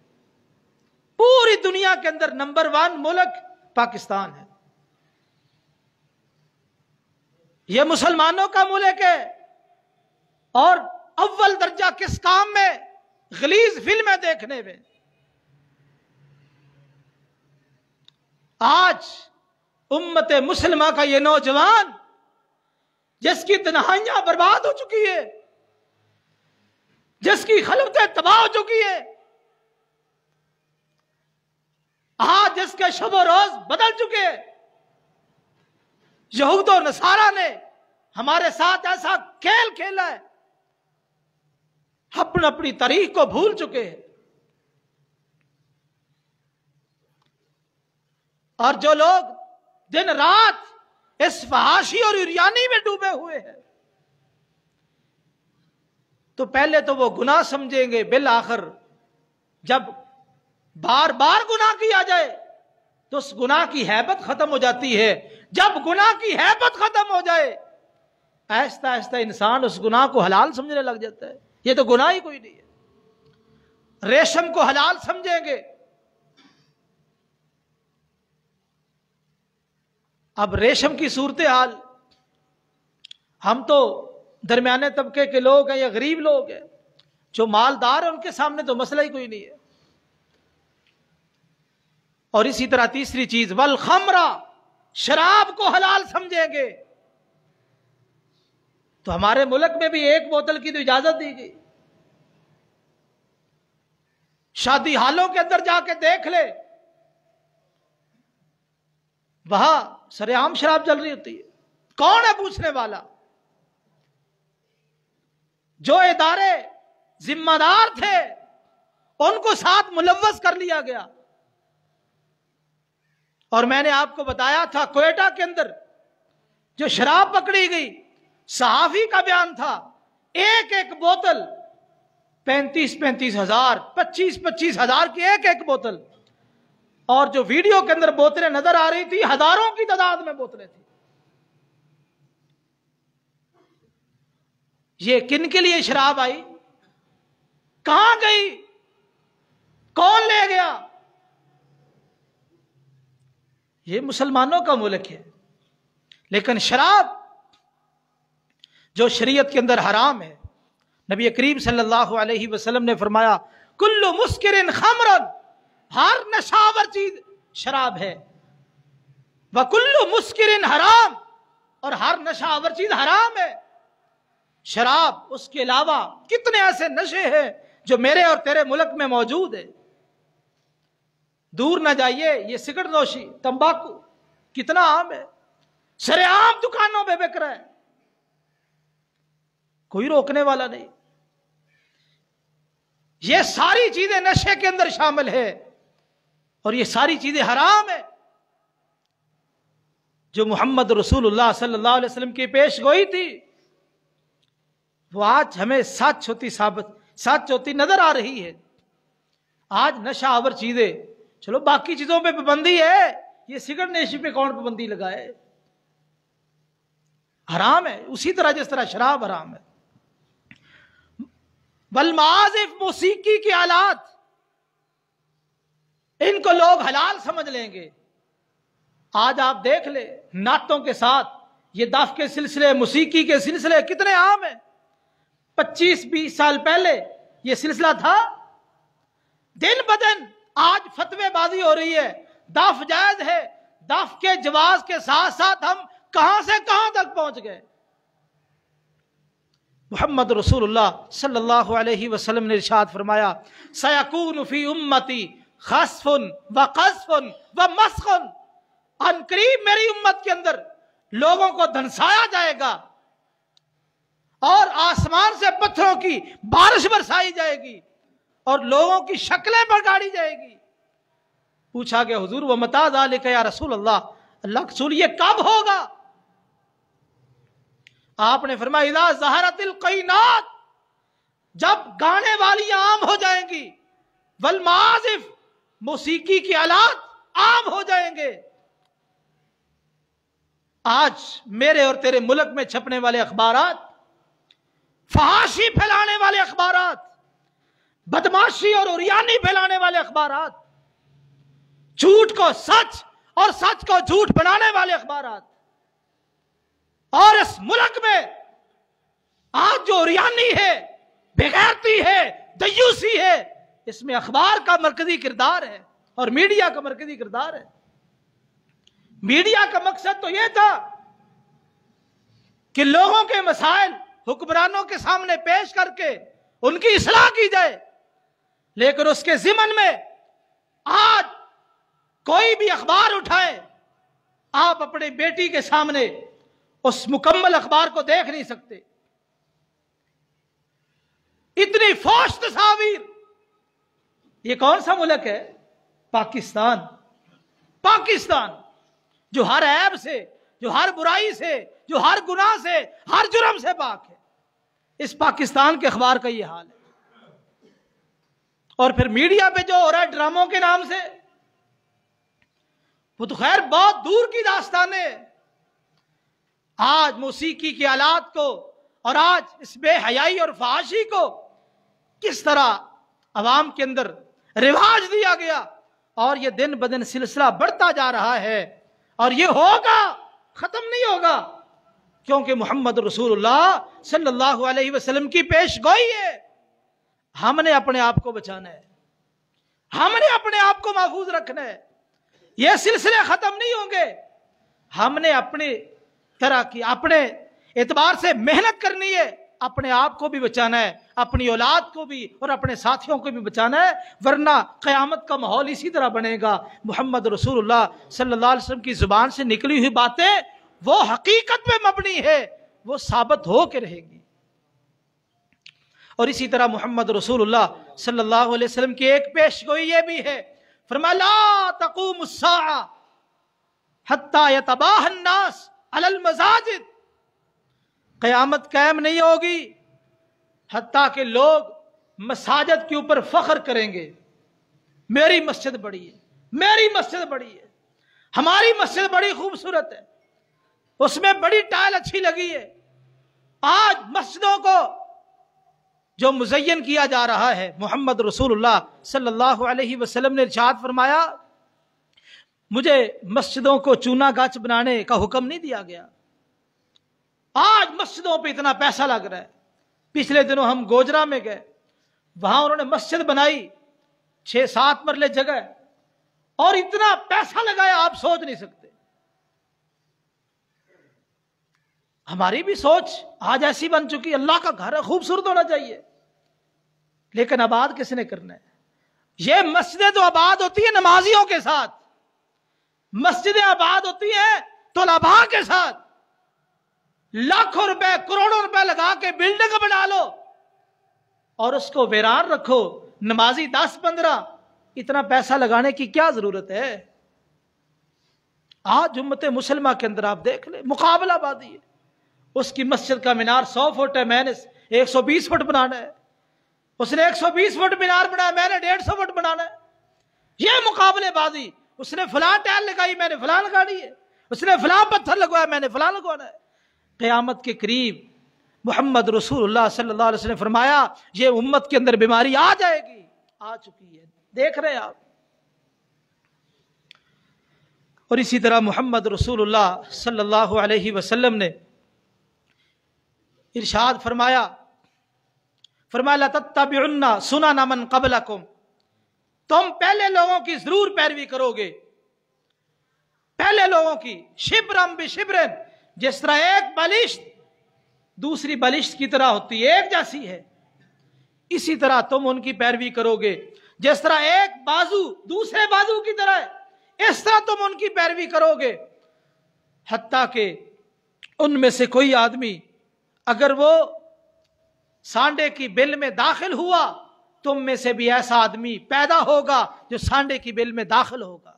پوری دنیا کے اندر نمبر 1 ملک پاکستان ہے. یہ مسلمانوں کا ملک ہے، اور اول درجہ کس کام میں؟ غلیظ فلمیں دیکھنے میں. آج امت مسلمہ کا یہ نوجوان جس کی تنہائیاں برباد ہو چکی ہے، جس کی خلوتیں تباہ ہو چکی ہے، آج جس کے شب و روز بدل چکے، یہود و نصارہ نے ہمارے ساتھ ایسا کھیل کھیلا ہے، اپنی تاریخ کو بھول چکے ہیں. اور جو لوگ دن رات اس فحاشی اور عریانی میں ڈوبے ہوئے ہیں، تو پہلے تو وہ گناہ سمجھیں گے، بالآخر جب بار بار گناہ کیا جائے تو اس گناہ کی ہیبت ختم ہو جاتی ہے. جب گناہ کی ہیبت ختم ہو جائے آہستہ آہستہ انسان اس گناہ کو حلال سمجھنے لگ جاتا ہے. یہ تو گناہ ہی کوئی نہیں ہے. ریشم کو حلال سمجھیں گے. اب ریشم کی صورتحال، ہم تو درمیانے طبقے کے لوگ ہیں یا غریب لوگ ہیں، جو مالدار ہیں ان کے سامنے تو مسئلہ ہی کوئی نہیں ہے. اور اسی طرح تیسری چیز والخمرہ، شراب کو حلال سمجھیں گے تو ہمارے ملک میں بھی ایک بوتل کی تو اجازت دی گئی. شادی ہالوں کے اندر جا کے دیکھ لے، وہاں سر عام شراب چل رہی ہوتی ہے. کون ہے پوچھنے والا؟ جو ادارے ذمہ دار تھے ان کو ساتھ ملوث کر لیا گیا. اور میں نے آپ کو بتایا تھا کوئٹہ کے اندر جو شراب پکڑی گئی، صحافی کا بیان تھا ایک ایک بوتل 35-35 ہزار 25-25 ہزار کی ایک ایک بوتل. اور جو ویڈیو کے اندر بوتلیں نظر آ رہی تھی ہزاروں کی تعداد میں بوتلیں تھیں. یہ کن کے لیے شراب آئی؟ کہاں گئی؟ کون لے گیا؟ یہ مسلمانوں کا ملک ہے. لیکن شراب جو شریعت کے اندر حرام ہے، نبی کریم صلی اللہ علیہ وسلم نے فرمایا کل مسکر خمر، ہر نشاور چیز شراب ہے. وکل مسکر حرام، اور ہر نشاور چیز حرام ہے. شراب، اس کے علاوہ کتنے ایسے نشے ہیں جو میرے اور تیرے ملک میں موجود ہے. دور نہ جائیے، یہ سگریٹ نوشی، تمباکو کتنا عام ہے، سر عام دکانوں پہ بک رہا ہے، کوئی روکنے والا نہیں. یہ ساری چیزیں نشے کے اندر شامل ہے اور یہ ساری چیزیں حرام ہیں. جو محمد رسول اللہ صلی اللہ علیہ وسلم کی پیش گوئی تھی وہ آج ہمیں سچ ہوتی نظر آ رہی ہے. آج نشہ آور چیزیں، چلو باقی چیزوں پہ پابندی ہے، یہ سگریٹ نوشی پہ کون پابندی لگائے؟ حرام ہے، اسی طرح جس طرح شراب حرام ہے. والمعازف، موسیقی کی آلات، ان کو لوگ حلال سمجھ لیں گے. آج آپ دیکھ لیں نعتوں کے ساتھ یہ دف کے سلسلے، موسیقی کے سلسلے کتنے عام ہیں. 25-20 سال پہلے یہ سلسلہ تھا. دن بدن آج فتوی بازی ہو رہی ہے، دف جائز ہے. دف کے جواز کے ساتھ ساتھ ہم کہاں سے کہاں تک پہنچ گئے. محمد رسول اللہ صلی اللہ علیہ وسلم نے ارشاد فرمایا سیکون فی امتی خسف و قذف و مسخ، ان قریب میری امت کے اندر لوگوں کو دھنسایا جائے گا اور آسمان سے پتھروں کی بارش برسائی جائے گی اور لوگوں کی شکلیں بگاڑی جائے گی. پوچھا گیا حضور و متی ذالک یا رسول اللہ، اللہ کے رسول یہ کب ہوگا؟ آپ نے فرمایا اذا ظہرت القینات، جب گانے والی عام ہو جائیں گی، والمعازف، موسیقی کی آلات عام ہو جائیں گے. آج میرے اور تیرے ملک میں چھپنے والے اخبارات، فحاشی پھیلانے والے اخبارات، بدماشی اور عریانی پھیلانے والے اخبارات، جھوٹ کو سچ اور سچ کو جھوٹ بنانے والے اخبارات، اور اس ملک میں آج جو عریانی ہے، بغیرتی ہے، دیوسی ہے، اس میں اخبار کا مرکزی کردار ہے اور میڈیا کا مرکزی کردار ہے. میڈیا کا مقصد تو یہ تھا کہ لوگوں کے مسائل حکمرانوں کے سامنے پیش کر کے ان کی اصلاح کی جائے، لیکن اس کے ضمن میں آج کوئی بھی اخبار اٹھائے، آپ اپنے بیٹی کے سامنے اس مکمل اخبار کو دیکھ نہیں سکتے. اتنی فحش تصاویر. یہ کون سا ملک ہے؟ پاکستان. پاکستان جو ہر عیب سے، جو ہر برائی سے، جو ہر گناہ سے، ہر جرم سے پاک ہے. اس پاکستان کے اخبار کا یہ حال ہے. اور پھر میڈیا پہ جو ہو رہا ہے ڈراموں کے نام سے، وہ تو خیر بہت دور کی داستان ہے۔ آج موسیقی کے آلات کو اور آج اس بے حیائی اور فحاشی کو کس طرح عوام کے اندر رواج دیا گیا، اور یہ دن بدن سلسلہ بڑھتا جا رہا ہے، اور یہ ہوگا، ختم نہیں ہوگا، کیونکہ محمد رسول اللہ صلی اللہ علیہ وسلم کی پیش گوئی ہے۔ ہم نے اپنے آپ کو بچانا ہے، ہم نے اپنے آپ کو محفوظ رکھنا ہے، یہ سلسلے ختم نہیں ہوں گے۔ ہم نے اپنی طرح کی اپنے اعتبار سے محنت کرنی ہے، اپنے آپ کو بھی بچانا ہے، اپنی اولاد کو بھی اور اپنے ساتھیوں کو بھی بچانا ہے، ورنہ قیامت کا ماحول اسی طرح بنے گا۔ محمد رسول اللہ صلی اللہ علیہ وسلم کی زبان سے نکلی ہوئی باتیں وہ حقیقت میں مبنی ہے، وہ ثابت ہو کے رہے گی۔ اور اسی طرح محمد رسول اللہ صلی اللہ علیہ وسلم کی ایک پیش گوئی یہ بھی ہے، فرمایا لا تقوم الساعہ حتی یتباہ الناس علی المساجد، قیامت قائم نہیں ہوگی حتیٰ کہ لوگ مساجد کے اوپر فخر کریں گے، میری مسجد بڑی ہے، میری مسجد بڑی ہے، ہماری مسجد بڑی خوبصورت ہے، اس میں بڑی ٹائل اچھی لگی ہے۔ آج مسجدوں کو جو مزین کیا جا رہا ہے، محمد رسول اللہ صلی اللہ علیہ وسلم نے ارشاد فرمایا مجھے مسجدوں کو چونا گاچ بنانے کا حکم نہیں دیا گیا۔ آج مسجدوں پہ اتنا پیسہ لگ رہا ہے۔ پچھلے دنوں ہم گوجرا میں گئے، وہاں انہوں نے مسجد بنائی 6-7 مرلے جگہ، اور اتنا پیسہ لگایا آپ سوچ نہیں سکتے۔ ہماری بھی سوچ آج ایسی بن چکی، اللہ کا گھر ہے، خوبصورت ہونا چاہیے، لیکن آباد کس نے کرنا ہے؟ یہ مسجدیں تو آباد ہوتی ہیں نمازیوں کے ساتھ، مسجدیں آباد ہوتی ہیں طلباء کے ساتھ۔ لاکھوں روپے کروڑوں روپے لگا کے بلڈنگ بنا لو اور اس کو ویران رکھو، نمازی 10-15، اتنا پیسہ لگانے کی کیا ضرورت ہے؟ آج امت مسلمہ کے اندر آپ دیکھ لیں مقابلہ بازی ہے، اس کی مسجد کا مینار 100 فٹ ہے، میں نے 120 فٹ بنانا ہے، اس نے 120 فٹ مینار بنایا، میں نے 150 فٹ بنانا ہے، یہ مقابلے بازی۔ اس نے فلاں ٹائل لگائی، میں نے فلاں لگانی ہے، اس نے فلاں پتھر لگوایا، میں نے فلاں لگوانا ہے۔ قیامت کے قریب محمد رسول اللہ صلی اللہ علیہ وسلم نے فرمایا یہ امت کے اندر بیماری آ جائے گی، آ چکی ہے، دیکھ رہے ہیں آپ۔ اور اسی طرح محمد رسول اللہ صلی اللہ علیہ وسلم نے ارشاد فرمایا لَتَتَّبِعُنَّ سُنَنَ مَنْ قَبْلَكُمْ، تم پہلے لوگوں کی ضرور پیروی کرو گے، پہلے لوگوں کی، شبرم بشبرن، جس طرح ایک بالشت دوسری بالشت کی طرح ہوتی ہے، ایک جیسی ہے، اسی طرح تم ان کی پیروی کرو گے۔ جس طرح ایک بازو دوسرے بازو کی طرح ہے، اس طرح تم ان کی پیروی کرو گے، حتیٰ کہ ان میں سے کوئی آدمی اگر وہ سانڈے کی بل میں داخل ہوا، تم میں سے بھی ایسا آدمی پیدا ہوگا جو سانڈے کی بل میں داخل ہوگا۔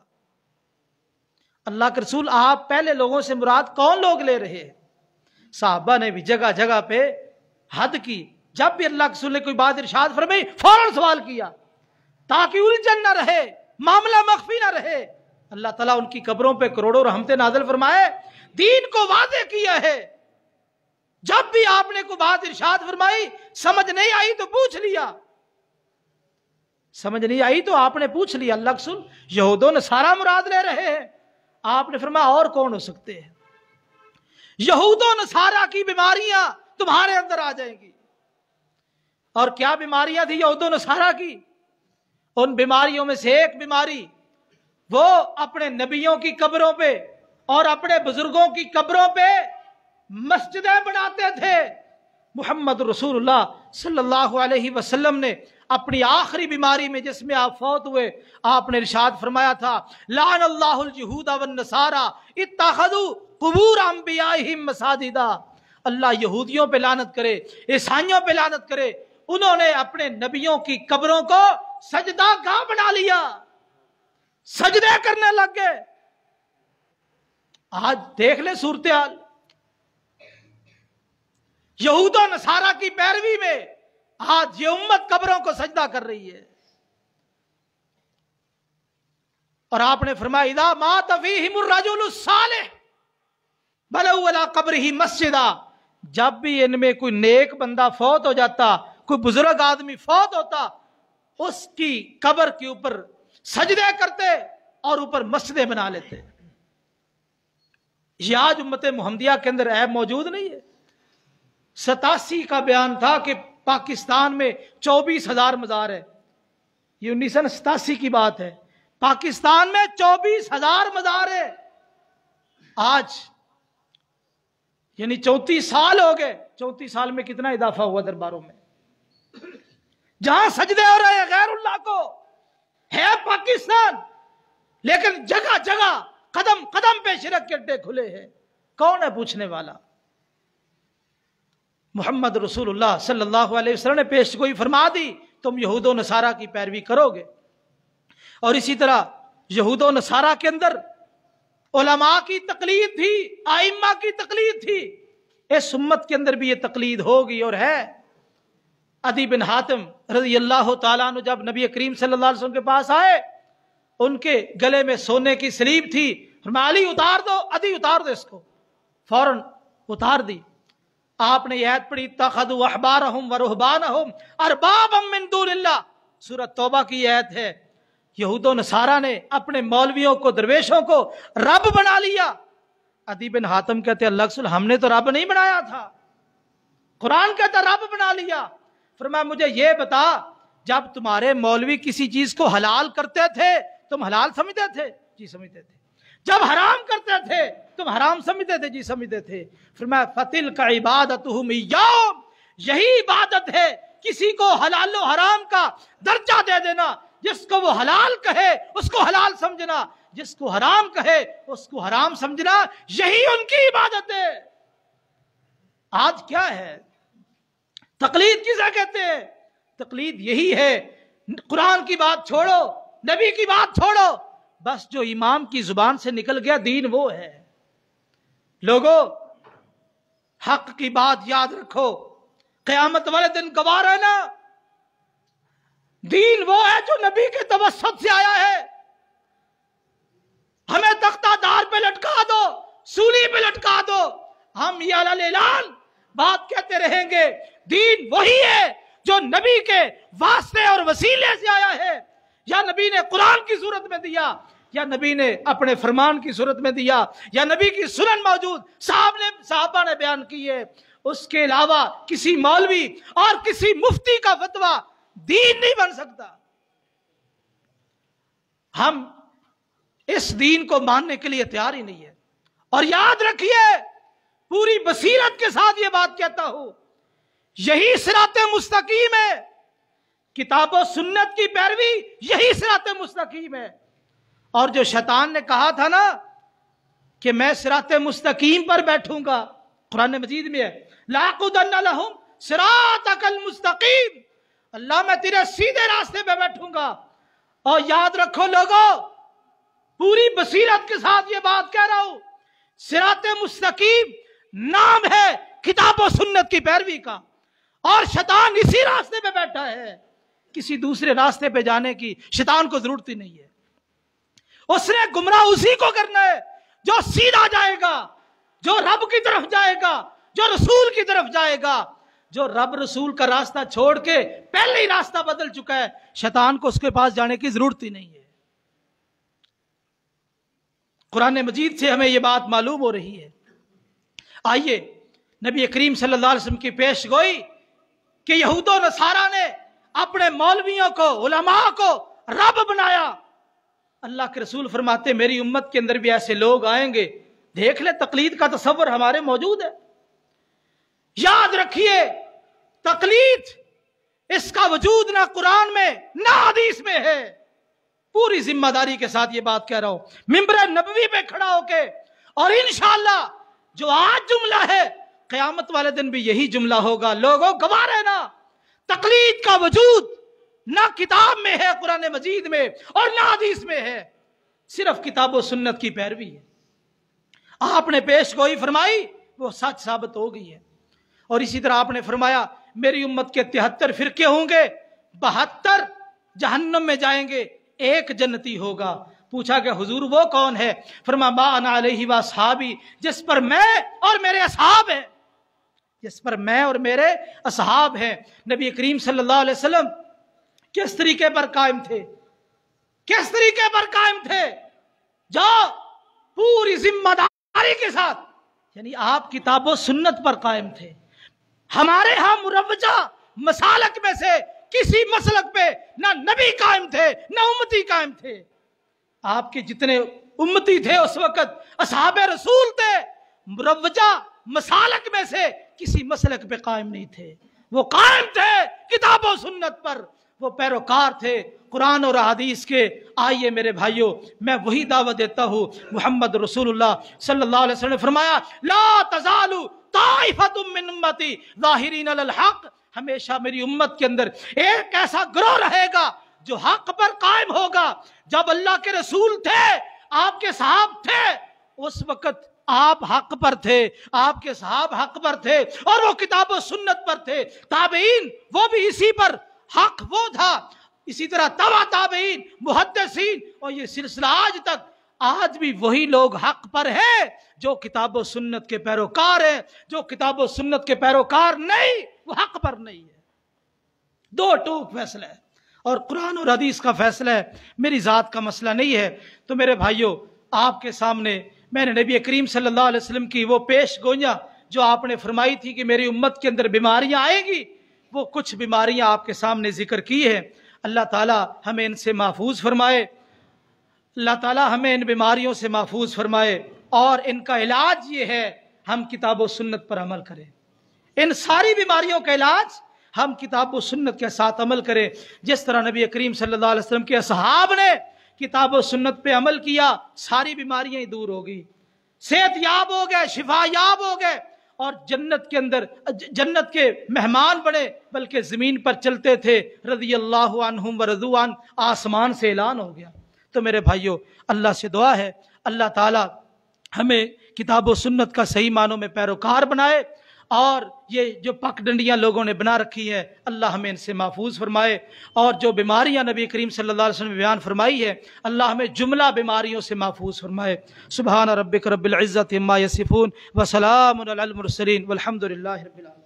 اللہ کے رسول آپ پہلے لوگوں سے مراد کون لوگ لے رہے ہیں؟ صحابہ نے بھی جگہ جگہ پہ حد کی، جب بھی اللہ کے رسول نے کوئی بات ارشاد فرمائی فوراً سوال کیا تاکہ الجھن نہ رہے، معاملہ مخفی نہ رہے۔ اللہ تعالیٰ ان کی قبروں پہ کروڑوں رحمتیں نازل فرمائے، دین کو واضح کیا ہے۔ جب بھی آپ نے کوئی بات ارشاد فرمائی، سمجھ نہیں آئی تو پوچھ لیا، سمجھ نہیں آئی تو آپ نے پوچھ لیا۔ اللہ کے رسول یہود و نصارہ مراد لے رہے ہیں، آپ نے فرمایا اور کون ہو سکتے ہیں؟ یہود و نصارہ کی بیماریاں تمہارے اندر آ جائیں گی۔ اور کیا بیماریاں تھی یہود و نصارہ کی؟ ان بیماریوں میں سے ایک بیماری، وہ اپنے نبیوں کی قبروں پہ اور اپنے بزرگوں کی قبروں پہ مسجدیں بناتے تھے۔ محمد رسول اللہ صلی اللہ علیہ وسلم نے اپنی آخری بیماری میں جس میں آپ فوت ہوئے، آپ نے ارشاد فرمایا تھا لعن اللہ الجہود والنصارى اتخذوا قبور انبیائہم مساجدا، اللہ یہودیوں پہ لعنت کرے، عیسائیوں پہ لعنت کرے، انہوں نے اپنے نبیوں کی قبروں کو سجدہ گاہ بنا لیا، سجدے کرنے لگ گئے۔ آج دیکھ لیں صورتحال، یہود و نصارہ کی پیروی میں آج یہ امت قبروں کو سجدہ کر رہی ہے۔ اور آپ نے فرمایا اذا مات فیہم الرجل الصالح بنوا علی قبرہ مسجدا، جب بھی ان میں کوئی نیک بندہ فوت ہو جاتا، کوئی بزرگ آدمی فوت ہوتا، اس کی قبر کے اوپر سجدے کرتے اور اوپر مسجدیں بنا لیتے۔ یہ آج امت محمدیہ کے اندر عیب موجود نہیں ہے۔ 87 کا بیان تھا کہ پاکستان میں 24,000 مزار ہے، یہ 1987 کی بات ہے، پاکستان میں 24,000 مزار ہے۔ آج یعنی 34 سال ہو گئے، 34 سال میں کتنا اضافہ ہوا درباروں میں؟ جہاں سجدے ہو رہے ہیں غیر اللہ کو، ہے پاکستان، لیکن جگہ جگہ قدم قدم پہ شرک کے اڈے کھلے ہیں۔ کون ہے پوچھنے والا؟ محمد رسول اللہ صلی اللہ علیہ وسلم نے پیش گوئی فرما دی، تم یہود و نصارہ کی پیروی کرو گے، اور اسی طرح یہود و نصارہ کے اندر علماء کی تقلید تھی، ائمہ کی تقلید تھی، اس امت کے اندر بھی یہ تقلید ہوگی اور ہے۔ عدی بن حاتم رضی اللہ تعالیٰ عنہ جب نبی کریم صلی اللہ علیہ وسلم کے پاس آئے، ان کے گلے میں سونے کی سلیب تھی، فرمایا علی اتار دو، عدی اتار دو اس کو، فوراً اتار دی۔ آپ نے یہ آیت پڑھی اتخذوا احبارہم ورہبانہم اربابا من دون اللہ، سورۃ توبہ کی آیت ہے۔ یہود و نصارہ نے اپنے مولویوں کو، درویشوں کو رب بنا لیا۔ عدی بن حاتم کہتے اللہ رسول ہم نے تو رب نہیں بنایا تھا، قرآن کہتا رب بنا لیا۔ فرمایا مجھے یہ بتا، جب تمہارے مولوی کسی چیز کو حلال کرتے تھے تم حلال سمجھتے تھے؟ جی سمجھتے تھے۔ جب حرام کرتے تھے تم حرام سمجھتے تھے؟ جی سمجھتے تھے۔ فرمایا فَتِلْكَ عِبَادَتُهُمْ إِيَّاهُمْ، یہی عبادت ہے کسی کو حلال و حرام کا درجہ دے دینا، جس کو وہ حلال کہے اس کو حلال سمجھنا، جس کو حرام کہے اس کو حرام سمجھنا، یہی ان کی عبادت ہے۔ آج کیا ہے؟ تقلید کسے کہتے ہیں؟ تقلید یہی ہے، قرآن کی بات چھوڑو، نبی کی بات چھوڑو، بس جو امام کی زبان سے نکل گیا دین وہ ہے۔ لوگوں حق کی بات یاد رکھو، قیامت والے دن گواہ رہنا، دین وہ ہے جو نبی کے توسط سے آیا ہے۔ ہمیں تختہ دار پہ لٹکا دو، سولی پہ لٹکا دو، ہم یہ اعلان بات کہتے رہیں گے، دین وہی ہے جو نبی کے واسطے اور وسیلے سے آیا ہے، یا نبی نے قرآن کی صورت میں دیا، یا نبی نے اپنے فرمان کی صورت میں دیا، یا نبی کی سنن موجود صحابہ نے بیان کی ہے۔ اس کے علاوہ کسی مولوی اور کسی مفتی کا فتویٰ دین نہیں بن سکتا۔ ہم اس دین کو ماننے کے لیے تیار ہی نہیں ہے۔ اور یاد رکھیے، پوری بصیرت کے ساتھ یہ بات کہتا ہوں، یہی صراط مستقیم ہے، کتاب و سنت کی پیروی یہی صراط مستقیم ہے۔ اور جو شیطان نے کہا تھا نا کہ میں صراط مستقیم پر بیٹھوں گا، قرآن مجید میں ہے لَأَقْعُدَنَّ لَهُمْ صِرَاطَكَ الْمُسْتَقِيمَ، اللہ میں تیرے سیدھے راستے پہ بیٹھوں گا۔ اور یاد رکھو لوگوں، پوری بصیرت کے ساتھ یہ بات کہہ رہا ہوں، صراط مستقیم نام ہے کتاب و سنت کی پیروی کا، اور شیطان اسی راستے پہ بیٹھا ہے، کسی دوسرے راستے پہ جانے کی شیطان کو ضرورت ہی نہیں ہے۔ اس نے گمراہ اسی کو کرنا ہے جو سیدھا جائے گا، جو رب کی طرف جائے گا، جو رسول کی طرف جائے گا۔ جو رب رسول کا راستہ چھوڑ کے پہلے ہی راستہ بدل چکا ہے، شیطان کو اس کے پاس جانے کی ضرورت ہی نہیں ہے۔ قرآن مجید سے ہمیں یہ بات معلوم ہو رہی ہے۔ آئیے نبی کریم صلی اللہ علیہ وسلم کی پیش گوئی کہ یہود و نصارہ نے اپنے مولویوں کو، علماء کو رب بنایا۔ اللہ کے رسول فرماتے میری امت کے اندر بھی ایسے لوگ آئیں گے، دیکھ لیں تقلید کا تصور ہمارے موجود ہے۔ یاد رکھیے، تقلید اس کا وجود نہ قرآن میں نہ حدیث میں ہے۔ پوری ذمہ داری کے ساتھ یہ بات کہہ رہا ہوں، ممبر نبوی پہ کھڑا ہو کے، اور انشاءاللہ جو آج جملہ ہے قیامت والے دن بھی یہی جملہ ہوگا۔ لوگوں گواہ رہنا، تقلید کا وجود نہ کتاب میں ہے قرآن مجید میں اور نہ حدیث میں ہے، صرف کتاب و سنت کی پیروی ہے۔ آپ نے پیش گوئی فرمائی، وہ سچ ثابت ہو گئی ہے۔ اور اسی طرح آپ نے فرمایا میری امت کے 73 فرقے ہوں گے، 72 جہنم میں جائیں گے، ایک جنتی ہوگا۔ پوچھا کہ حضور وہ کون ہے؟ فرمایا ما انا علیہ واصحابی، جس پر میں اور میرے اصحاب ہیں، جس پر میں اور میرے اصحاب ہیں۔ نبی کریم صلی اللہ علیہ وسلم کس طریقے پر قائم تھے؟ کس طریقے پر قائم تھے؟ جو پوری ذمہ داری کے ساتھ، یعنی آپ کتاب و سنت پر قائم تھے۔ ہمارے ہاں مروجہ مسالک میں سے کسی مسلک پہ نہ نبی قائم تھے نہ امتی قائم تھے۔ آپ کے جتنے امتی تھے اس وقت اصحاب رسول تھے، مروجہ مسالک میں سے کسی مسلک پہ قائم نہیں تھے، وہ قائم تھے کتاب و سنت پر، وہ پیروکار تھے قرآن اور حدیث کے۔ آئیے میرے بھائیوں، میں وہی دعوت دیتا ہوں۔ محمد رسول اللہ صلی اللہ علیہ وسلم نے فرمایا لا تزال طائفۃ من امتی ظاہرین علی الحق، ہمیشہ میری امت کے اندر ایک ایسا گروہ رہے گا جو حق پر قائم ہوگا۔ جب اللہ کے رسول تھے، آپ کے صحاب تھے، اس وقت آپ حق پر تھے، آپ کے صحاب حق پر تھے اور وہ کتاب و سنت پر تھے۔ تابعین وہ بھی اسی پر حق وہ تھا، اسی طرح تبع تابعین، محدثین، اور یہ سلسلہ آج بھی وہی لوگ حق پر ہیں جو کتاب و سنت کے پیروکار ہیں۔ جو کتاب و سنت کے پیروکار نہیں، وہ حق پر نہیں ہے۔ دو ٹوک فیصلہ ہے، اور قرآن اور حدیث کا فیصلہ ہے، میری ذات کا مسئلہ نہیں ہے۔ تو میرے بھائیوں، آپ کے سامنے میں نے نبی کریم صلی اللہ علیہ وسلم کی وہ پیش گوئیاں جو آپ نے فرمائی تھی کہ میری امت کے اندر بیماریاں آئیں گی، وہ کچھ بیماریاں آپ کے سامنے ذکر کی ہیں۔ اللہ تعالی ہمیں ان سے محفوظ فرمائے، اللہ تعالی ہمیں ان بیماریوں سے محفوظ فرمائے، اور ان کا علاج یہ ہے ہم کتاب و سنت پر عمل کریں۔ ان ساری بیماریوں کا علاج ہم کتاب و سنت کے ساتھ عمل کریں۔ جس طرح نبی کریم صلی اللہ علیہ وسلم کے اصحاب نے کتاب و سنت پہ عمل کیا، ساری بیماریاں ہی دور ہو گئی، صحت یاب ہو گئے، شفا یاب ہو گئے، اور جنت کے اندر جنت کے مہمان بنے، بلکہ زمین پر چلتے تھے۔ رضی اللہ عنہم ورضوا عنہ، آسمان سے اعلان ہو گیا۔ تو میرے بھائیوں، اللہ سے دعا ہے اللہ تعالی ہمیں کتاب و سنت کا صحیح معنوں میں پیروکار بنائے، اور یہ جو پک ڈنڈیاں لوگوں نے بنا رکھی ہیں اللہ ہمیں ان سے محفوظ فرمائے، اور جو بیماریاں نبی کریم صلی اللہ علیہ وسلم نے بیان فرمائی ہے اللہ ہمیں جملہ بیماریوں سے محفوظ فرمائے۔ سبحان ربک رب العزت عما یصفون وسلام علی المرسلین والحمد للہ رب العالمین۔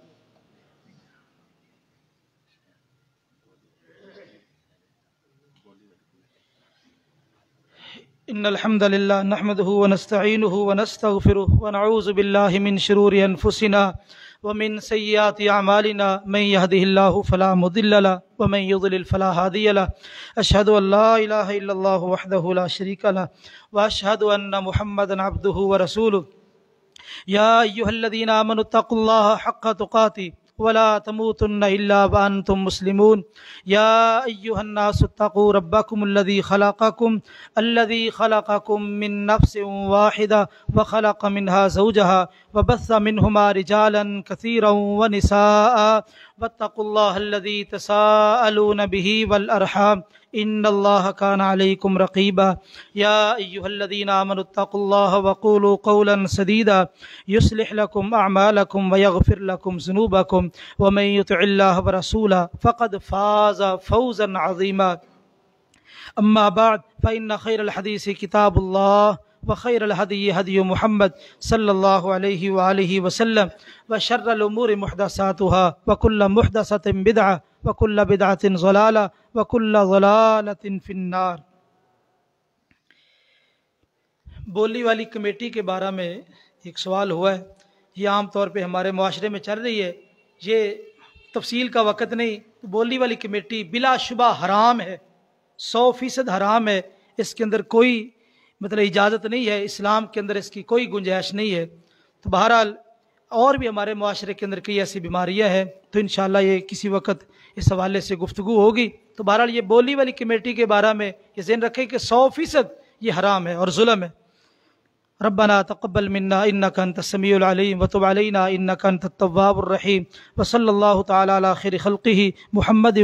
ان الحمد لله نحمده ونستعينه ونستغفره ونعوذ بالله من شرور انفسنا ومن سيئات اعمالنا، من يهده الله فلا مضل له ومن يضلل فلا هادي له، اشهد ان لا اله الا الله وحده لا شريك له واشهد ان محمدا عبده ورسوله۔ يا ايها الذين امنوا اتقوا الله حق تقاته ولا تموتن الا وانتم مسلمون۔ يا ايها الناس اتقوا ربكم الذي خلقكم من نفس واحدة وخلق منها زوجها وبث منهما رجالا كثيرا ونساء، واتقوا الله الذي تساءلون به والأرحام إن الله كان عليكم رقيبا۔ يا أيها الذين آمنوا اتقوا الله وقولوا قولا سديدا يصلح لكم أعمالكم ويغفر لكم ذنوبكم ومن يطع الله ورسوله فقد فاز فوزا عظيما۔ أما بعد فإن خير الحديث كتاب الله وخير الهدي هدي محمد صلى الله عليه وآله وسلم وشر الأمور محدثاتها وكل محدثة بدعة وكل بدعة ضلالة وكل ضلالة في النار۔ بولی والی کمیٹی کے بارے میں ایک سوال ہوا ہے، یہ عام طور پہ ہمارے معاشرے میں چل رہی ہے، یہ تفصیل کا وقت نہیں۔ بولی والی کمیٹی بلا شبہ حرام ہے، 100% حرام ہے، اس کے اندر کوئی اجازت نہیں ہے، اسلام کے اندر اس کی کوئی گنجائش نہیں ہے۔ تو بہرحال اور بھی ہمارے معاشرے کے اندر کئی ایسی بیماریاں ہیں، تو انشاءاللہ یہ کسی وقت اس حوالے سے گفتگو ہوگی۔ تو بہرحال یہ بولی والی کمیٹی کے بارے میں یہ ذہن رکھیں کہ 100% یہ حرام ہے اور ظلم ہے۔ ربنا تقبل منا انك انت السميع العليم وتب علينا انك انت التواب الرحيم، وصلى الله تعالى على خير خلقه محمد